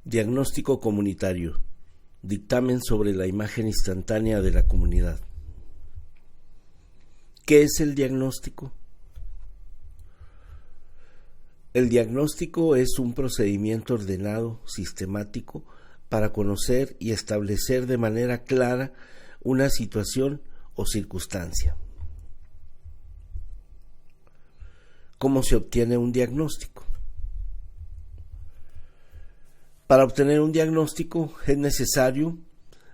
Diagnóstico comunitario. Dictamen sobre la imagen instantánea de la comunidad. ¿Qué es el diagnóstico? El diagnóstico es un procedimiento ordenado, sistemático, para conocer y establecer de manera clara una situación o circunstancia. ¿Cómo se obtiene un diagnóstico? Para obtener un diagnóstico es necesario,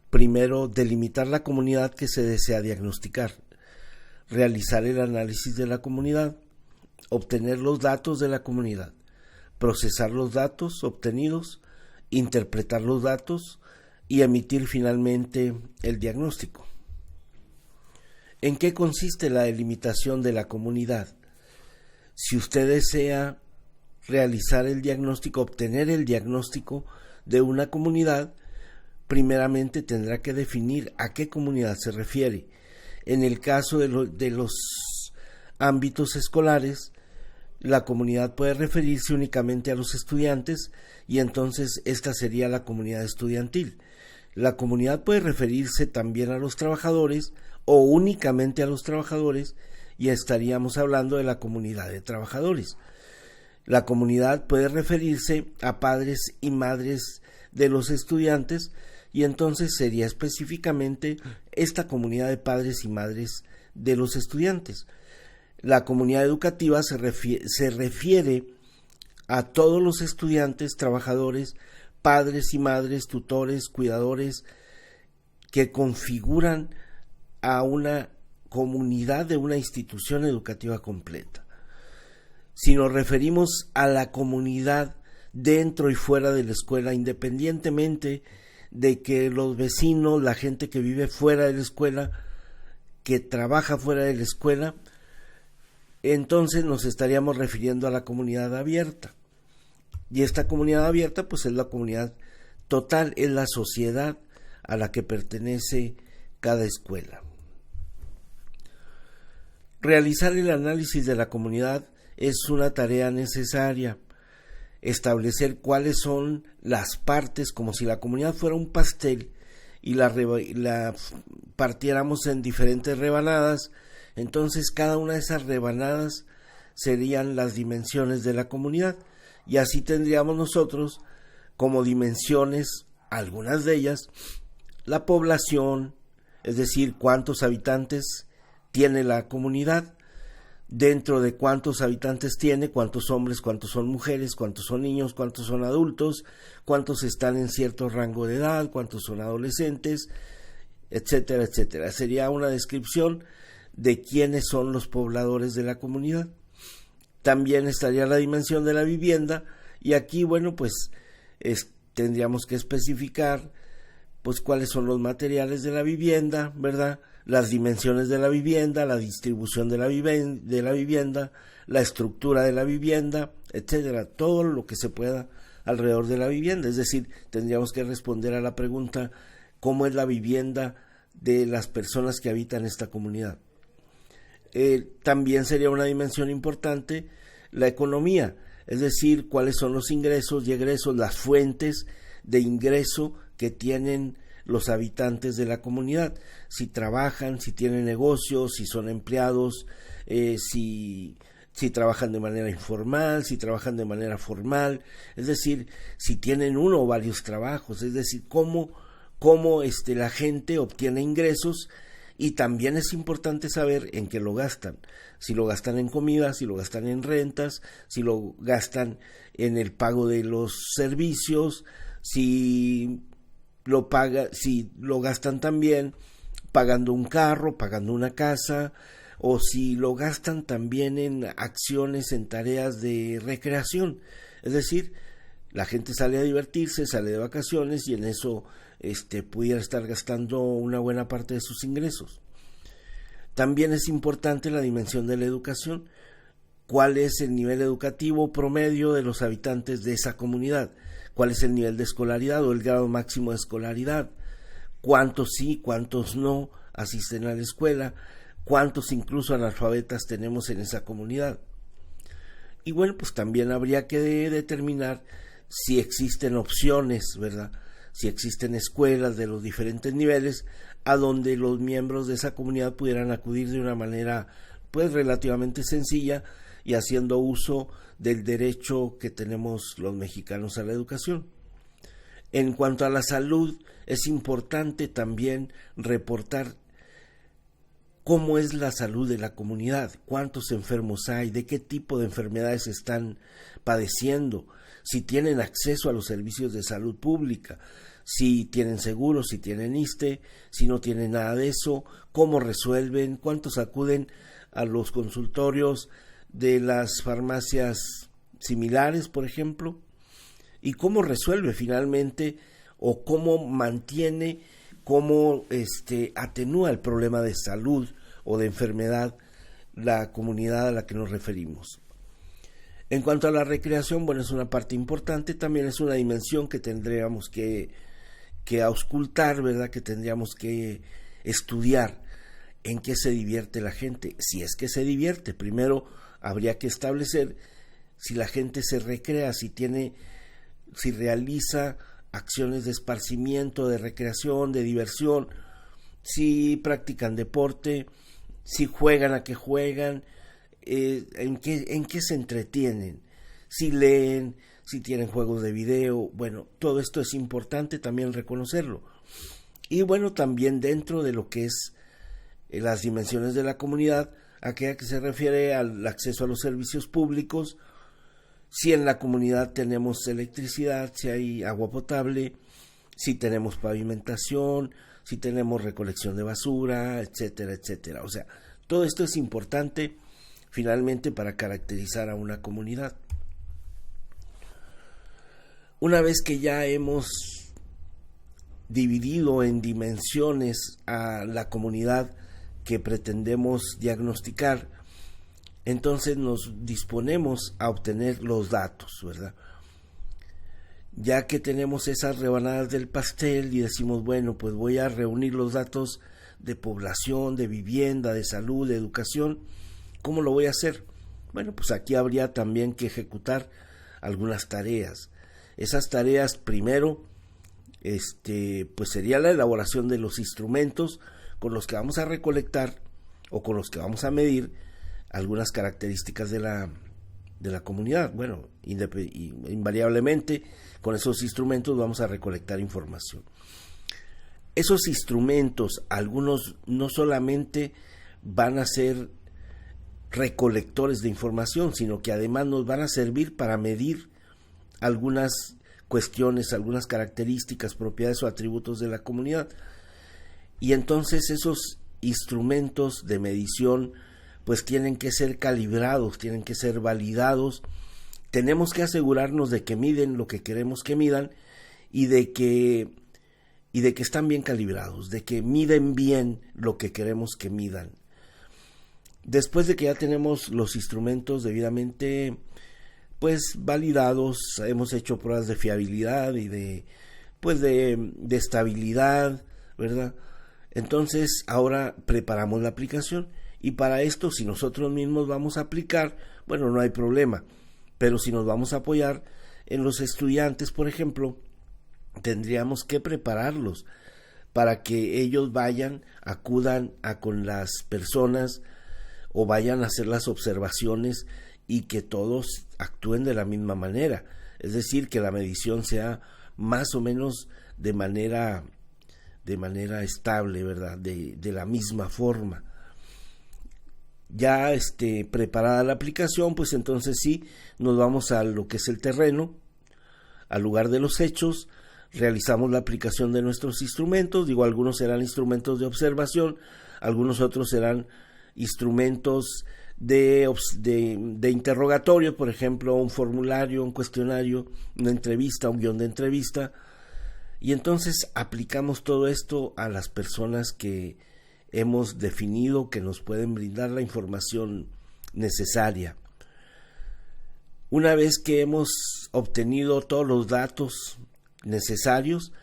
primero, delimitar la comunidad que se desea diagnosticar, realizar el análisis de la comunidad, obtener los datos de la comunidad, procesar los datos obtenidos, interpretar los datos y emitir finalmente el diagnóstico. ¿En qué consiste la delimitación de la comunidad? Si usted desea realizar el diagnóstico, obtener el diagnóstico de una comunidad, primeramente tendrá que definir a qué comunidad se refiere. En el caso de los ámbitos escolares, la comunidad puede referirse únicamente a los estudiantes y entonces esta sería la comunidad estudiantil. La comunidad puede referirse también a los trabajadores o únicamente a los trabajadores y estaríamos hablando de la comunidad de trabajadores. La comunidad puede referirse a padres y madres de los estudiantes y entonces sería específicamente esta comunidad de padres y madres de los estudiantes. La comunidad educativa se refiere a todos los estudiantes, trabajadores, padres y madres, tutores, cuidadores que configuran a una comunidad de una institución educativa completa. Si nos referimos a la comunidad dentro y fuera de la escuela, independientemente de que los vecinos, la gente que vive fuera de la escuela, que trabaja fuera de la escuela, entonces nos estaríamos refiriendo a la comunidad abierta. Y esta comunidad abierta pues es la comunidad total, es la sociedad a la que pertenece cada escuela. Realizar el análisis de la comunidad es una tarea necesaria. Establecer cuáles son las partes, como si la comunidad fuera un pastel y la partiéramos en diferentes rebanadas, entonces cada una de esas rebanadas serían las dimensiones de la comunidad y así tendríamos nosotros como dimensiones, algunas de ellas, la población, es decir, cuántos habitantes tiene la comunidad, dentro de cuántos habitantes tiene, cuántos hombres, cuántos son mujeres, cuántos son niños, cuántos son adultos, cuántos están en cierto rango de edad, cuántos son adolescentes, etcétera, etcétera. Sería una descripción de quiénes son los pobladores de la comunidad. También estaría la dimensión de la vivienda y aquí, bueno, pues tendríamos que especificar pues cuáles son los materiales de la vivienda, ¿verdad? Las dimensiones de la vivienda, la distribución de la vivienda, la estructura de la vivienda, etcétera, todo lo que se pueda alrededor de la vivienda. Es decir, tendríamos que responder a la pregunta ¿cómo es la vivienda de las personas que habitan esta comunidad? También sería una dimensión importante la economía, es decir, cuáles son los ingresos y egresos, las fuentes de ingreso que tienen los habitantes de la comunidad, si trabajan, si tienen negocios, si son empleados, si trabajan de manera informal, si trabajan de manera formal, es decir, si tienen uno o varios trabajos, es decir, cómo la gente obtiene ingresos. Y también es importante saber en qué lo gastan, si lo gastan en comida, si lo gastan en rentas, si lo gastan en el pago de los servicios, si lo gastan también pagando un carro, pagando una casa, o si lo gastan también en acciones, en tareas de recreación. Es decir, la gente sale a divertirse, sale de vacaciones y en eso pudiera estar gastando una buena parte de sus ingresos. También es importante la dimensión de la educación. ¿Cuál es el nivel educativo promedio de los habitantes de esa comunidad? ¿Cuál es el nivel de escolaridad o el grado máximo de escolaridad? ¿Cuántos sí, cuántos no asisten a la escuela? ¿Cuántos incluso analfabetas tenemos en esa comunidad? Y bueno, pues también habría que determinar si existen opciones, ¿verdad? Si existen escuelas de los diferentes niveles a donde los miembros de esa comunidad pudieran acudir de una manera pues relativamente sencilla y haciendo uso del derecho que tenemos los mexicanos a la educación. En cuanto a la salud, es importante también reportar cómo es la salud de la comunidad, cuántos enfermos hay, de qué tipo de enfermedades están padeciendo, si tienen acceso a los servicios de salud pública, si tienen seguro, si tienen ISSSTE, si no tienen nada de eso, cómo resuelven, cuántos acuden a los consultorios de las farmacias similares, por ejemplo, y cómo resuelve finalmente o cómo mantiene, cómo atenúa el problema de salud o de enfermedad la comunidad a la que nos referimos. En cuanto a la recreación, bueno, es una parte importante, también es una dimensión que tendríamos que auscultar, ¿verdad? Que tendríamos que estudiar en qué se divierte la gente, si es que se divierte. Primero habría que establecer si la gente se recrea, si realiza acciones de esparcimiento, de recreación, de diversión, si practican deporte, si juegan, a qué juegan, en qué se entretienen, si leen, si tienen juegos de video. Bueno, todo esto es importante también reconocerlo. Y bueno, también dentro de lo que es las dimensiones de la comunidad, aquella que se refiere al acceso a los servicios públicos, si en la comunidad tenemos electricidad, si hay agua potable, si tenemos pavimentación, si tenemos recolección de basura, etcétera, etcétera. O sea, todo esto es importante finalmente para caracterizar a una comunidad. Una vez que ya hemos dividido en dimensiones a la comunidad que pretendemos diagnosticar, entonces nos disponemos a obtener los datos, ¿verdad? Ya que tenemos esas rebanadas del pastel y decimos, bueno, pues voy a reunir los datos de población, de vivienda, de salud, de educación, ¿cómo lo voy a hacer? Bueno, pues aquí habría también que ejecutar algunas tareas. Esas tareas, primero, pues sería la elaboración de los instrumentos con los que vamos a recolectar o con los que vamos a medir algunas características de la comunidad. Bueno, invariablemente con esos instrumentos vamos a recolectar información. Esos instrumentos, algunos no solamente van a ser recolectores de información, sino que además nos van a servir para medir algunas cuestiones, algunas características, propiedades o atributos de la comunidad. Y entonces esos instrumentos de medición pues tienen que ser calibrados, tienen que ser validados. Tenemos que asegurarnos de que miden lo que queremos que midan y de que están bien calibrados, de que miden bien lo que queremos que midan. Después de que ya tenemos los instrumentos debidamente pues validados, hemos hecho pruebas de fiabilidad y de estabilidad, ¿verdad? Entonces ahora preparamos la aplicación, y para esto, si nosotros mismos vamos a aplicar, bueno, no hay problema, pero si nos vamos a apoyar en los estudiantes, por ejemplo, tendríamos que prepararlos para que ellos acudan con las personas o vayan a hacer las observaciones y que todos actúen de la misma manera, es decir, que la medición sea más o menos de manera estable, ¿verdad? De la misma forma. Ya preparada la aplicación, pues entonces sí, nos vamos a lo que es el terreno, al lugar de los hechos, realizamos la aplicación de nuestros instrumentos. Digo, algunos serán instrumentos de observación, algunos otros serán instrumentos de interrogatorio, por ejemplo, un formulario, un cuestionario, una entrevista, un guión de entrevista, y entonces aplicamos todo esto a las personas que hemos definido que nos pueden brindar la información necesaria. Una vez que hemos obtenido todos los datos necesarios,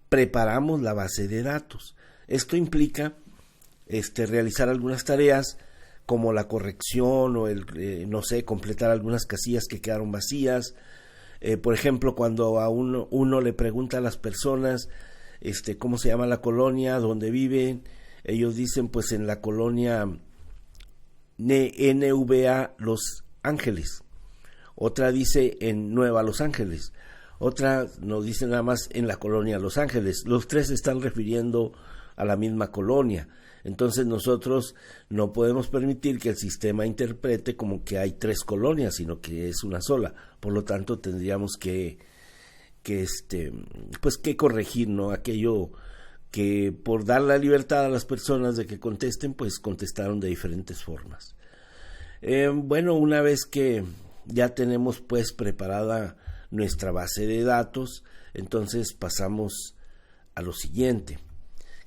preparamos la base de datos. Esto implica realizar algunas tareas como la corrección o completar algunas casillas que quedaron vacías, Por ejemplo, cuando a uno le pregunta a las personas cómo se llama la colonia donde viven, ellos dicen pues en la colonia NVA Los Ángeles, otra dice en Nueva Los Ángeles, otra nos dice nada más en la colonia Los Ángeles. Los tres se están refiriendo a la misma colonia. Entonces nosotros no podemos permitir que el sistema interprete como que hay tres colonias, sino que es una sola. Por lo tanto, tendríamos que corregir, ¿no? Aquello que por dar la libertad a las personas de que contesten, pues contestaron de diferentes formas. Bueno, una vez que ya tenemos pues preparada nuestra base de datos, entonces pasamos a lo siguiente,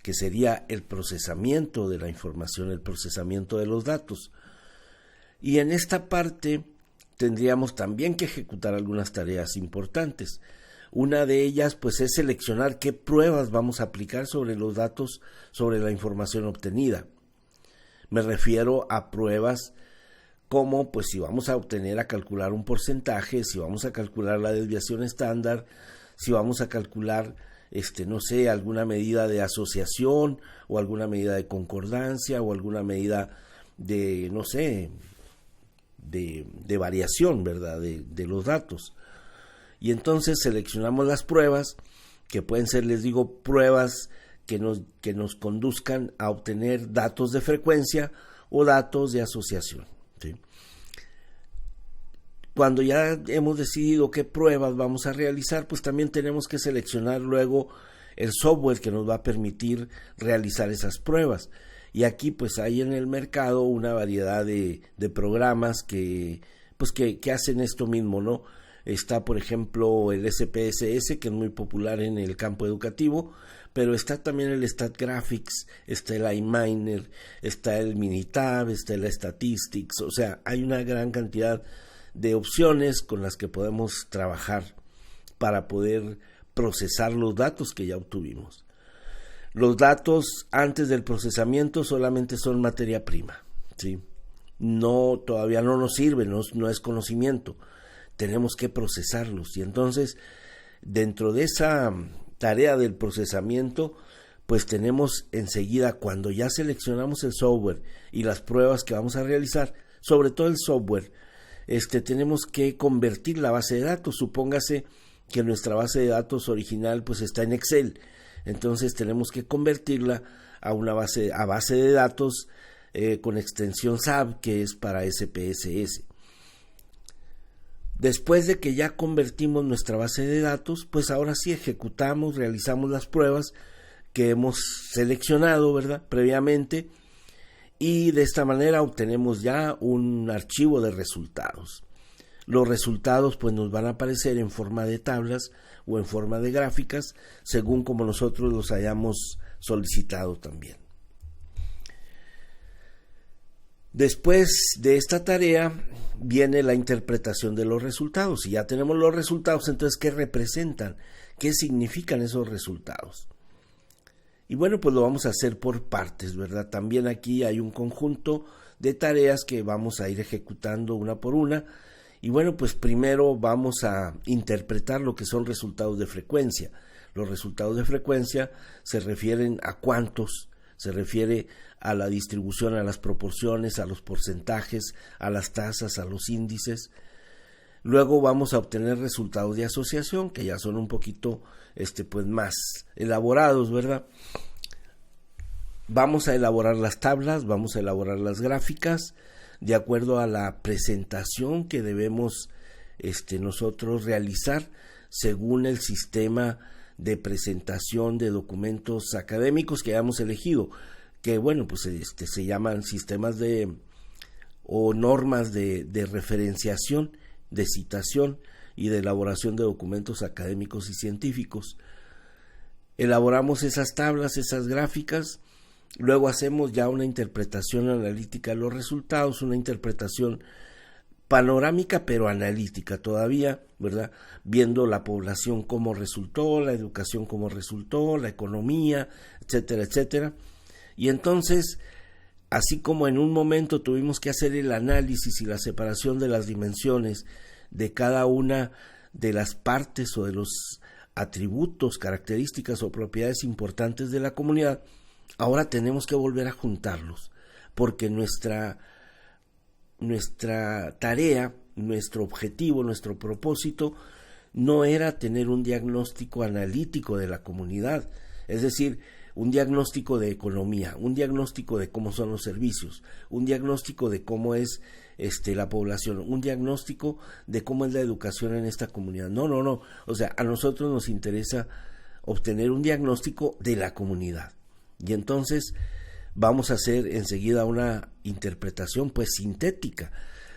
que sería el procesamiento de la información, el procesamiento de los datos. Y en esta parte tendríamos también que ejecutar algunas tareas importantes. Una de ellas pues es seleccionar qué pruebas vamos a aplicar sobre los datos, sobre la información obtenida. Me refiero a pruebas como pues si vamos a calcular un porcentaje, si vamos a calcular la desviación estándar, si vamos a calcular alguna medida de asociación o alguna medida de concordancia o alguna medida de de variación, ¿verdad? De los datos. Y entonces seleccionamos las pruebas, que pueden ser, les digo, pruebas que nos conduzcan a obtener datos de frecuencia o datos de asociación, ¿sí? Cuando ya hemos decidido qué pruebas vamos a realizar, pues también tenemos que seleccionar luego el software que nos va a permitir realizar esas pruebas. Y aquí pues hay en el mercado una variedad de programas que hacen esto mismo, ¿no? Está, por ejemplo, el SPSS, que es muy popular en el campo educativo, pero está también el StatGraphics, está el iMiner, está el Minitab, está el Statistics, o sea, hay una gran cantidad de opciones con las que podemos trabajar para poder procesar los datos que ya obtuvimos. Los datos antes del procesamiento solamente son materia prima, ¿sí? Todavía no nos sirve, no es conocimiento. Tenemos que procesarlos, y entonces dentro de esa tarea del procesamiento pues tenemos enseguida, cuando ya seleccionamos el software y las pruebas que vamos a realizar, sobre todo el software, tenemos que convertir la base de datos. Supóngase que nuestra base de datos original pues está en Excel, entonces tenemos que convertirla a base de datos con extensión SAP, que es para SPSS. Después de que ya convertimos nuestra base de datos, pues ahora sí realizamos las pruebas que hemos seleccionado, ¿verdad?, previamente, y de esta manera obtenemos ya un archivo de resultados. Los resultados pues nos van a aparecer en forma de tablas o en forma de gráficas, según como nosotros los hayamos solicitado también. Después de esta tarea viene la interpretación de los resultados. Si ya tenemos los resultados, entonces ¿qué representan? ¿Qué significan esos resultados? Y bueno, pues lo vamos a hacer por partes, ¿verdad? También aquí hay un conjunto de tareas que vamos a ir ejecutando una por una. Y bueno, pues primero vamos a interpretar lo que son resultados de frecuencia. Los resultados de frecuencia se refieren a cuántos, se refiere a la distribución, a las proporciones, a los porcentajes, a las tasas, a los índices. Luego vamos a obtener resultados de asociación, que ya son un poquito pues más elaborados, ¿verdad? Vamos a elaborar las tablas, vamos a elaborar las gráficas de acuerdo a la presentación que debemos nosotros realizar según el sistema de presentación de documentos académicos que hayamos elegido, que bueno, pues se llaman sistemas o normas de referenciación, de citación y de elaboración de documentos académicos y científicos. Elaboramos esas tablas, esas gráficas, luego hacemos ya una interpretación analítica de los resultados, una interpretación panorámica pero analítica todavía, ¿verdad? Viendo la población cómo resultó, la educación cómo resultó, la economía, etcétera, etcétera. Y entonces, así como en un momento tuvimos que hacer el análisis y la separación de las dimensiones de cada una de las partes o de los atributos, características o propiedades importantes de la comunidad, ahora tenemos que volver a juntarlos, porque nuestra tarea, nuestro objetivo, nuestro propósito no era tener un diagnóstico analítico de la comunidad, es decir, un diagnóstico de economía, un diagnóstico de cómo son los servicios, un diagnóstico de cómo es la población, un diagnóstico de cómo es la educación en esta comunidad. No, o sea, a nosotros nos interesa obtener un diagnóstico de la comunidad. Y entonces vamos a hacer enseguida una interpretación pues sintética.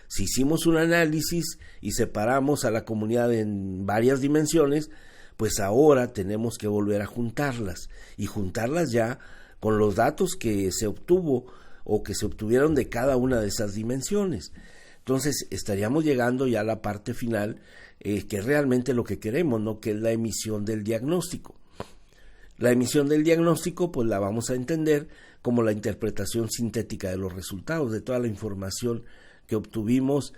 Si hicimos un análisis y separamos a la comunidad en varias dimensiones, pues ahora tenemos que volver a juntarlas, y juntarlas ya con los datos que se obtuvo o que se obtuvieron de cada una de esas dimensiones. Entonces estaríamos llegando ya a la parte final, que es realmente lo que queremos, ¿no? Que es la emisión del diagnóstico. La emisión del diagnóstico pues la vamos a entender como la interpretación sintética de los resultados, de toda la información que obtuvimos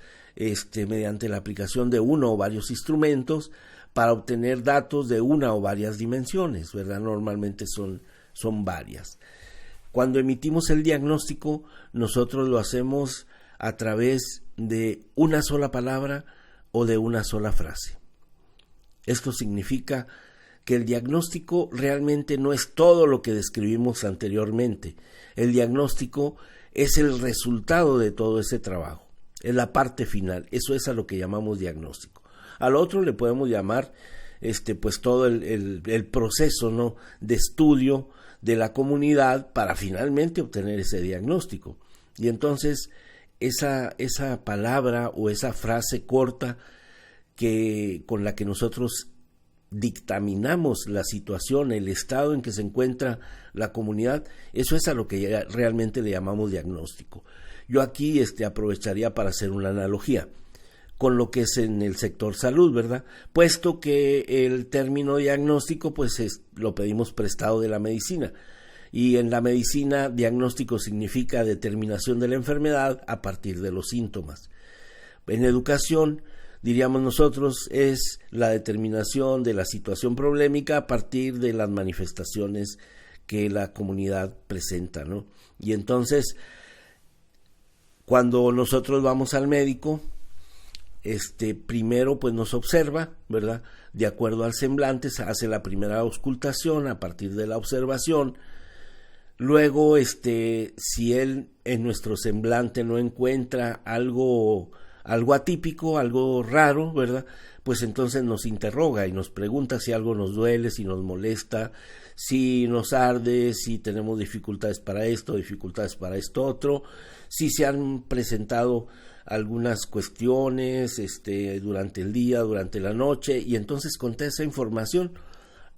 mediante la aplicación de uno o varios instrumentos para obtener datos de una o varias dimensiones, ¿verdad? Normalmente son varias. Cuando emitimos el diagnóstico, nosotros lo hacemos a través de una sola palabra o de una sola frase. Esto significa que el diagnóstico realmente no es todo lo que describimos anteriormente. El diagnóstico es el resultado de todo ese trabajo, es la parte final, eso es a lo que llamamos diagnóstico. Al otro le podemos llamar pues todo el proceso, ¿no?, de estudio de la comunidad para finalmente obtener ese diagnóstico. Y entonces esa palabra o esa frase corta con la que nosotros dictaminamos la situación, el estado en que se encuentra la comunidad, eso es a lo que realmente le llamamos diagnóstico. Yo aquí aprovecharía para hacer una analogía con lo que es en el sector salud, ¿verdad? Puesto que el término diagnóstico pues lo pedimos prestado de la medicina, y en la medicina diagnóstico significa determinación de la enfermedad a partir de los síntomas. En educación, diríamos nosotros, es la determinación de la situación problemática a partir de las manifestaciones que la comunidad presenta, ¿no? Y entonces, cuando nosotros vamos al médico, primero pues nos observa, ¿verdad? De acuerdo al semblante se hace la primera auscultación a partir de la observación. Luego, si él en nuestro semblante no encuentra algo atípico, algo raro, ¿verdad? Pues entonces nos interroga y nos pregunta si algo nos duele, si nos molesta, si nos arde, si tenemos dificultades para esto otro, si se han presentado algunas cuestiones durante el día, durante la noche, y entonces con toda esa información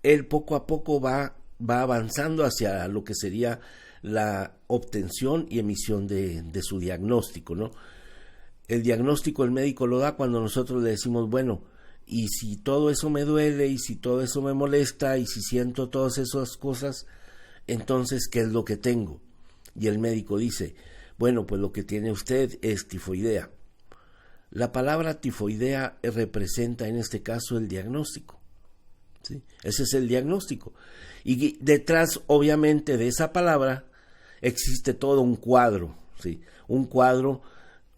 él poco a poco va avanzando hacia lo que sería la obtención y emisión de su diagnóstico, ¿no? El diagnóstico el médico lo da cuando nosotros le decimos, bueno, y si todo eso me duele, y si todo eso me molesta, y si siento todas esas cosas, entonces, ¿qué es lo que tengo? Y el médico dice, bueno, pues lo que tiene usted es tifoidea. La palabra tifoidea representa en este caso el diagnóstico, ¿sí? Ese es el diagnóstico. Y detrás, obviamente, de esa palabra existe todo un cuadro, ¿sí? Un cuadro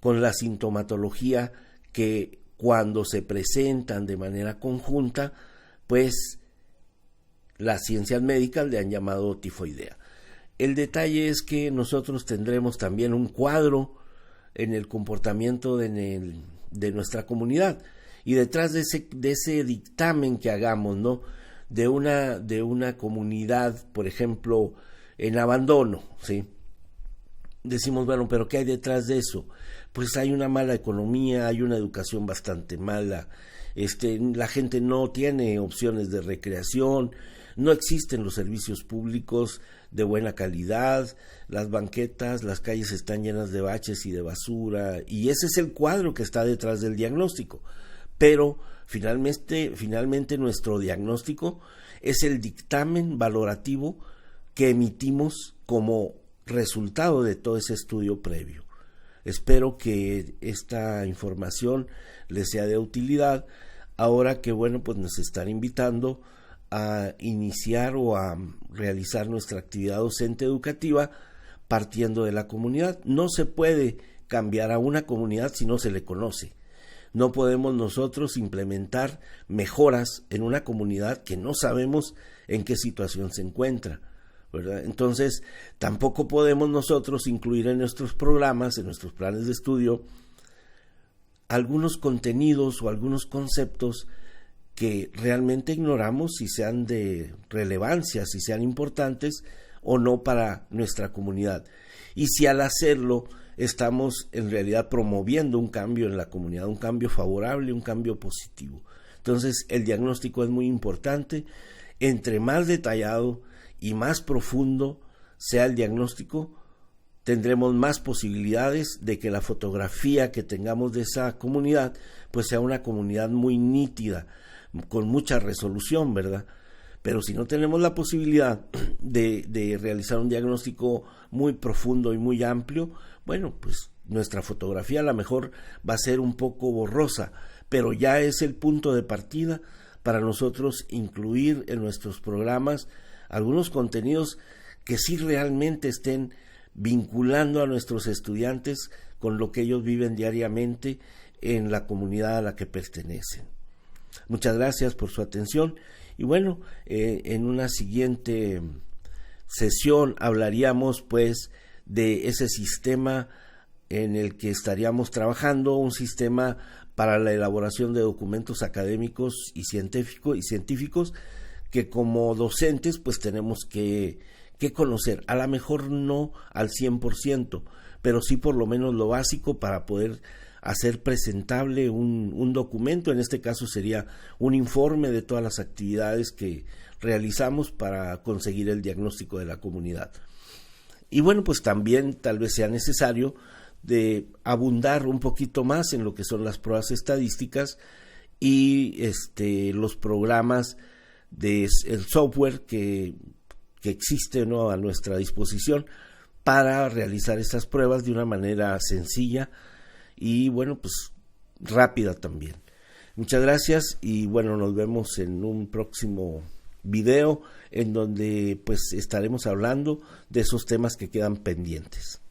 con la sintomatología que cuando se presentan de manera conjunta, pues las ciencias médicas le han llamado tifoidea. El detalle es que nosotros tendremos también un cuadro en el comportamiento de nuestra comunidad, y detrás de ese dictamen que hagamos, ¿no?, de una comunidad, por ejemplo, en abandono, ¿sí? Decimos, bueno, pero ¿qué hay detrás de eso? Pues hay una mala economía, hay una educación bastante mala, la gente no tiene opciones de recreación, no existen los servicios públicos de buena calidad, las banquetas, las calles están llenas de baches y de basura, y ese es el cuadro que está detrás del diagnóstico. Pero finalmente nuestro diagnóstico es el dictamen valorativo que emitimos como resultado de todo ese estudio previo. Espero que esta información les sea de utilidad ahora que bueno, pues nos están invitando a iniciar o a realizar nuestra actividad docente educativa partiendo de la comunidad. No se puede cambiar a una comunidad si no se le conoce. No podemos nosotros implementar mejoras en una comunidad que no sabemos en qué situación se encuentra, ¿verdad? Entonces, tampoco podemos nosotros incluir en nuestros programas, en nuestros planes de estudio, algunos contenidos o algunos conceptos que realmente ignoramos si sean de relevancia, si sean importantes o no para nuestra comunidad. Y si al hacerlo estamos en realidad promoviendo un cambio en la comunidad, un cambio favorable, un cambio positivo. Entonces, el diagnóstico es muy importante. Entre más detallado y más profundo sea el diagnóstico, tendremos más posibilidades de que la fotografía que tengamos de esa comunidad pues sea una comunidad muy nítida, con mucha resolución, ¿verdad? Pero si no tenemos la posibilidad de realizar un diagnóstico muy profundo y muy amplio, bueno, pues nuestra fotografía a lo mejor va a ser un poco borrosa, pero ya es el punto de partida para nosotros incluir en nuestros programas algunos contenidos que sí realmente estén vinculando a nuestros estudiantes con lo que ellos viven diariamente en la comunidad a la que pertenecen. Muchas gracias por su atención y bueno, en una siguiente sesión hablaríamos pues de ese sistema en el que estaríamos trabajando, un sistema para la elaboración de documentos académicos y científicos que como docentes pues tenemos que conocer, a lo mejor no al 100%, pero sí por lo menos lo básico para poder hacer presentable un documento. En este caso sería un informe de todas las actividades que realizamos para conseguir el diagnóstico de la comunidad. Y bueno, pues también tal vez sea necesario de abundar un poquito más en lo que son las pruebas estadísticas y los programas de el software que existe, ¿no?, a nuestra disposición para realizar estas pruebas de una manera sencilla y bueno, pues rápida también. Muchas gracias y bueno, nos vemos en un próximo video en donde pues estaremos hablando de esos temas que quedan pendientes.